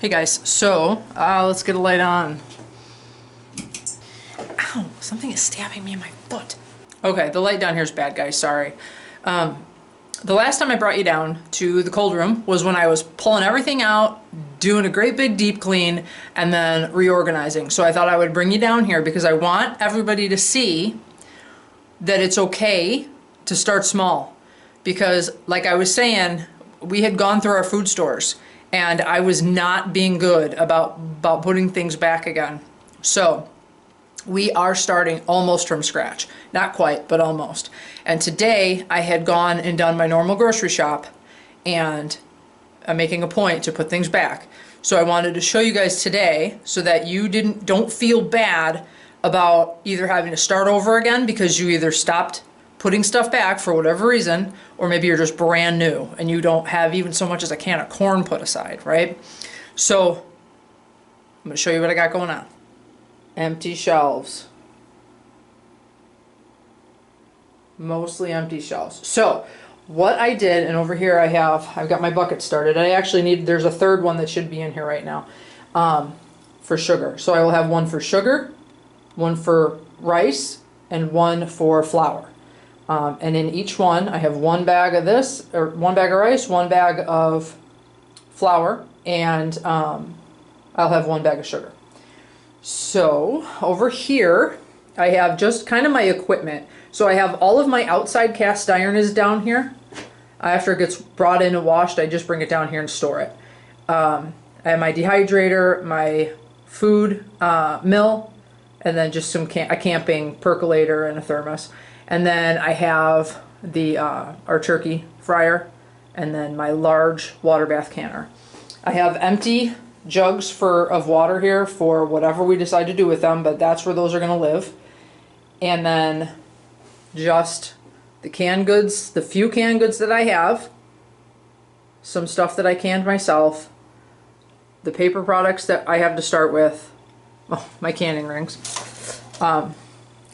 Hey guys, so let's get a light on. Ow, something is stabbing me in my foot. Okay, the light down here is bad, guys, sorry. The last time I brought you down to the cold room was when I was pulling everything out, doing a great big deep clean, and then reorganizing. So I thought I would bring you down here because I want everybody to see that it's okay to start small. Because like I was saying, we had gone through our food stores and I was not being good about putting things back again. So we are starting almost from scratch. Not quite, but almost. And today I had gone and done my normal grocery shop and I'm making a point to put things back. So I wanted to show you guys today so that you don't feel bad about either having to start over again because you either stopped putting stuff back for whatever reason, or maybe you're just brand new and you don't have even so much as a can of corn put aside, right? So I'm gonna show you what I got going on. Empty shelves. Mostly empty shelves. So what I did, and over here I've got my bucket started. I actually there's a third one that should be in here right now for sugar. So I will have one for sugar, one for rice, and one for flour. And in each one I have one bag of this, or one bag of rice, one bag of flour, and I'll have one bag of sugar. So over here I have just kind of my equipment. So I have all of my outside cast iron is down here. After it gets brought in and washed, I just bring it down here and store it. I have my dehydrator, my food mill, and then just a camping percolator and a thermos. And then I have our turkey fryer, and then my large water bath canner. I have empty jugs of water here for whatever we decide to do with them, but that's where those are going to live. And then just the canned goods, the few canned goods that I have, some stuff that I canned myself, the paper products that I have to start with, my canning rings,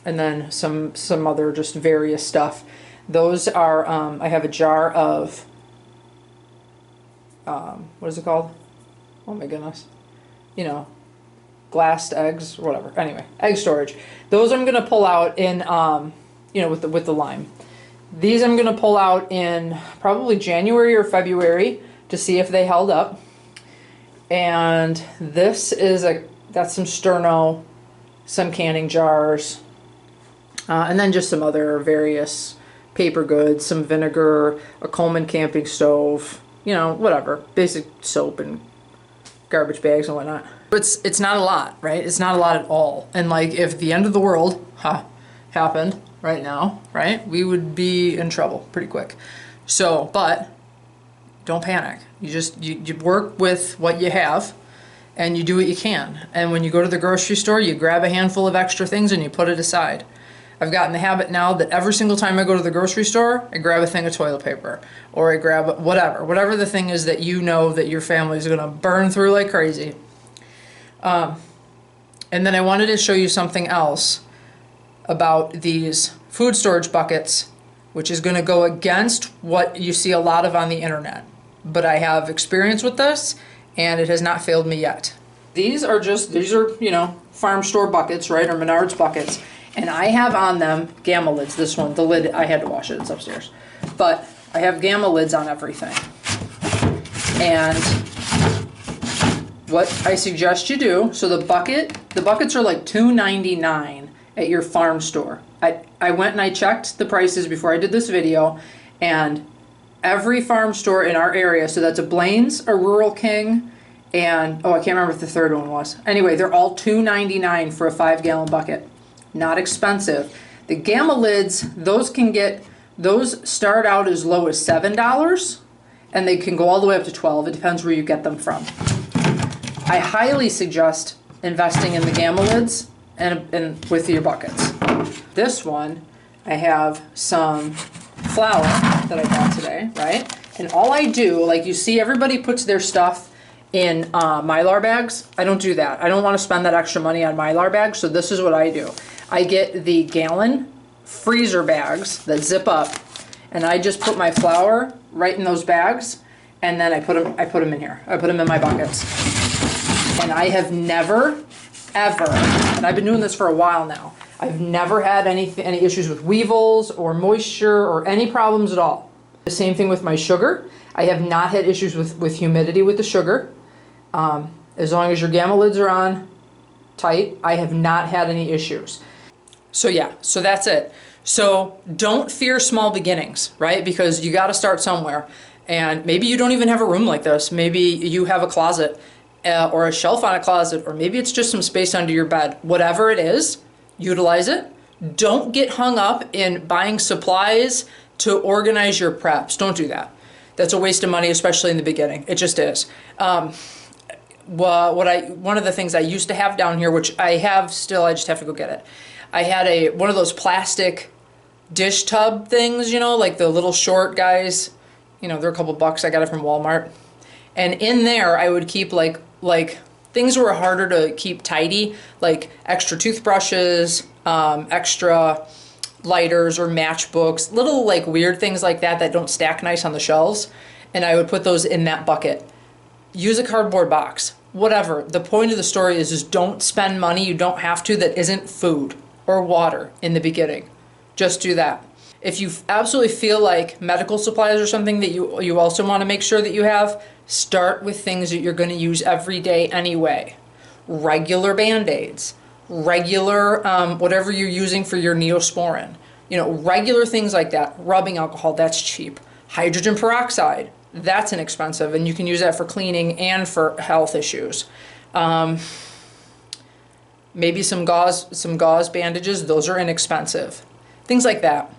and then some other just various stuff. Those are, I have a jar of, what is it called? Oh my goodness. You know, glassed eggs, or whatever. Anyway, egg storage. Those I'm gonna pull out in, you know, with the lime. These I'm gonna pull out in probably January or February to see if they held up. And this is that's some sterno, some canning jars, and then just some other various paper goods, some vinegar, a Coleman camping stove, you know, whatever, basic soap and garbage bags and whatnot. It's not a lot, right? It's not a lot at all. And like if the end of the world happened right now, right, we would be in trouble pretty quick. So, but don't panic. You work with what you have and you do what you can. And when you go to the grocery store, you grab a handful of extra things and you put it aside. I've gotten the habit now that every single time I go to the grocery store, I grab a thing of toilet paper, or I grab whatever the thing is that you know that your family is going to burn through like crazy. And then I wanted to show you something else about these food storage buckets, which is going to go against what you see a lot of on the internet. But I have experience with this, and it has not failed me yet. These are, you know, farm store buckets, right, or Menards buckets. And I have on them gamma lids. This one, the lid, I had to wash it, it's upstairs. But I have gamma lids on everything. And what I suggest you do, so the buckets are like $2.99 at your farm store. I went and I checked the prices before I did this video, and every farm store in our area, so that's a Blaine's, a Rural King, and, oh, I can't remember what the third one was. Anyway, they're all $2.99 for a 5-gallon bucket. Not expensive. The gamma lids, those start out as low as $7 and they can go all the way up to $12. It depends where you get them from. I highly suggest investing in the gamma lids and with your buckets. This one, I have some flour that I bought today, right? And all I do, like you see everybody puts their stuff in Mylar bags. I don't do that. I don't want to spend that extra money on Mylar bags, so this is what I do. I get the gallon freezer bags that zip up, and I just put my flour right in those bags, and then I put them in here. I put them in my buckets. And I have never, ever, and I've been doing this for a while now, I've never had any issues with weevils or moisture or any problems at all. The same thing with my sugar. I have not had issues with humidity with the sugar. As long as your gamma lids are on tight, I have not had any issues. So yeah, so that's it. So don't fear small beginnings, right? Because you got to start somewhere. And maybe you don't even have a room like this. Maybe you have a closet or a shelf on a closet, or maybe it's just some space under your bed. Whatever it is, utilize it. Don't get hung up in buying supplies to organize your preps. Don't do that. That's a waste of money, especially in the beginning. It just is. Well, one of the things I used to have down here, which I have still, I just have to go get it. I had one of those plastic dish tub things, you know, like the little short guys. You know, they're a couple bucks. I got it from Walmart. And in there, I would keep like things were harder to keep tidy, like extra toothbrushes, extra lighters or matchbooks, little like weird things like that don't stack nice on the shelves. And I would put those in that bucket. Use a cardboard box, whatever. The point of the story is just don't spend money you don't have to that isn't food or water in the beginning. Just do that. If you absolutely feel like medical supplies are something that you also want to make sure that you have, start with things that you're going to use every day anyway. Regular Band-Aids, regular whatever you're using for your Neosporin. You know, regular things like that. Rubbing alcohol, that's cheap. Hydrogen peroxide, that's inexpensive, and you can use that for cleaning and for health issues. Maybe some gauze bandages, those are inexpensive. Things like that.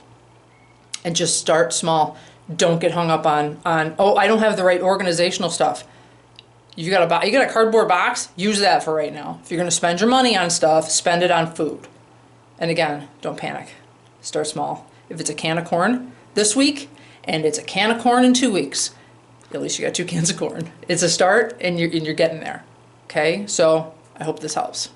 And just start small. Don't get hung up on oh, I don't have the right organizational stuff. You got a cardboard box, use that for right now. If you're gonna spend your money on stuff, spend it on food. And again, don't panic. Start small. If it's a can of corn this week and it's a can of corn in 2 weeks, at least you got 2 cans of corn. It's a start and you're getting there. Okay, so I hope this helps.